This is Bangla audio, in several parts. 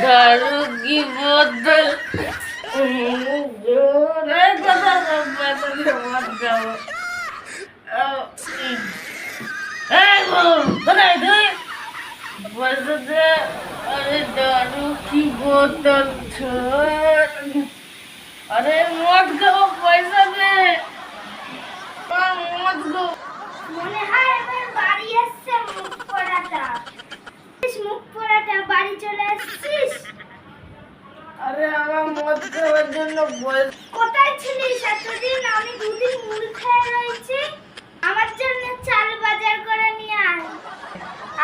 दारू की बोतल जोरे कथा मत जाओ बताए थे बस दे अरे दारू की बोतल छोड़ अरे मत गो पैसा दे मत गो মনে হয় এবার বাড়ি আসছে মুখ পোড়াটা মুখ পোড়াটা বাড়ি চলে আসছিস अरे আমার মদ খাওয়ার জন্য বল কোথায় ছিলিস এতদিন আমি দুদিন মুড়ি খেয়ে রয়েছি আমার জন্য চাল বাজার করে নিয়ে আয়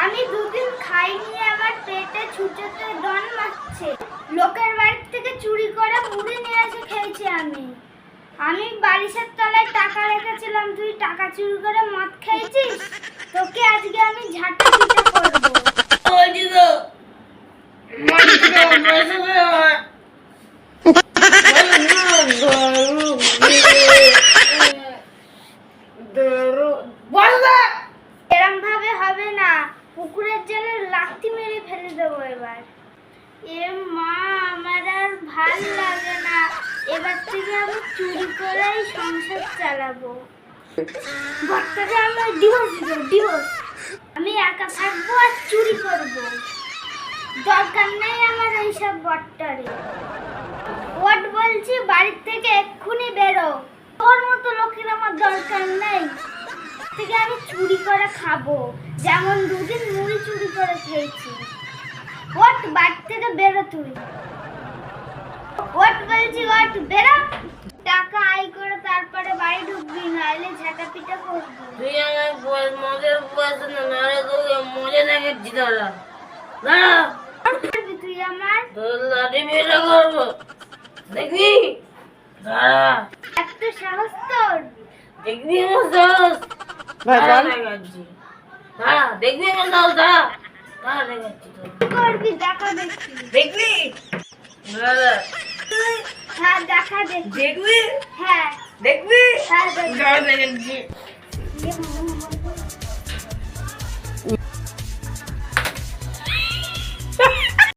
আমি দুদিন খাইনি আমার পেটে ছুঁচোতে দন মারছে লোকের বাড়ি থেকে চুরি করে মুড়ি নিয়ে এসে খেয়েছি আমি বালিশের তলায় টাকা রেখেছিলাম তুই টাকা চুরি করে মদ খেয়েছিস তোকে আজকে আমি ঝাঁটা পিটা করব বলছি তো মদ খাওয়া পয়সা দে আমার এরম ভাবে হবে না পুকুরের জলে লাথি মেরে ফেলে দেবো এবার এ মা আমার আর ভাল লাগে না এবার থেকে আমি চুরি করেই সংসার চালাবো বটটাকে আমরা ডিভোর্স আমি একা থাকবো আর চুরি করব দরকার নেই আমার এইসব বটটারে ওট বলছি বাড়ি থেকে এক্ষুনি বেরো তোর মতো লোকের আমার দরকার নেই থেকে আমি চুরি করে খাবো যেমন দুদিন মুড়ি চুরি করে খেয়েছি ওট বাড়ি থেকে বেরো তুই ওট বলছি ওট বেরো টাকা আয় করে তারপরে বাড়ি ঢুকবি নাহলে ঝাঁটা পিটা করবি তুই আমার মদের পয়সা না নারে তোকে মজা দেখাচ্ছি দাঁড়া দাঁড়া করবি তুই আমার তোর লাঠি মেরে করবো দেখবি দাঁড়া এত সাহস তোর দেখবি আমার সাহস দাঁড়া দেখাচ্ছি দাঁড়া দেখবি আমার সাহস দাঁড়া দাঁড়া দেখাচ্ছি তোর করবি দেখা দেখছি দেখবি দাঁড়া হ্যাঁ দেখা দেখছি দেখবি হ্যাঁ দেখবি হ্যাঁ দেখছি দাঁড়া দেখাচ্ছি ये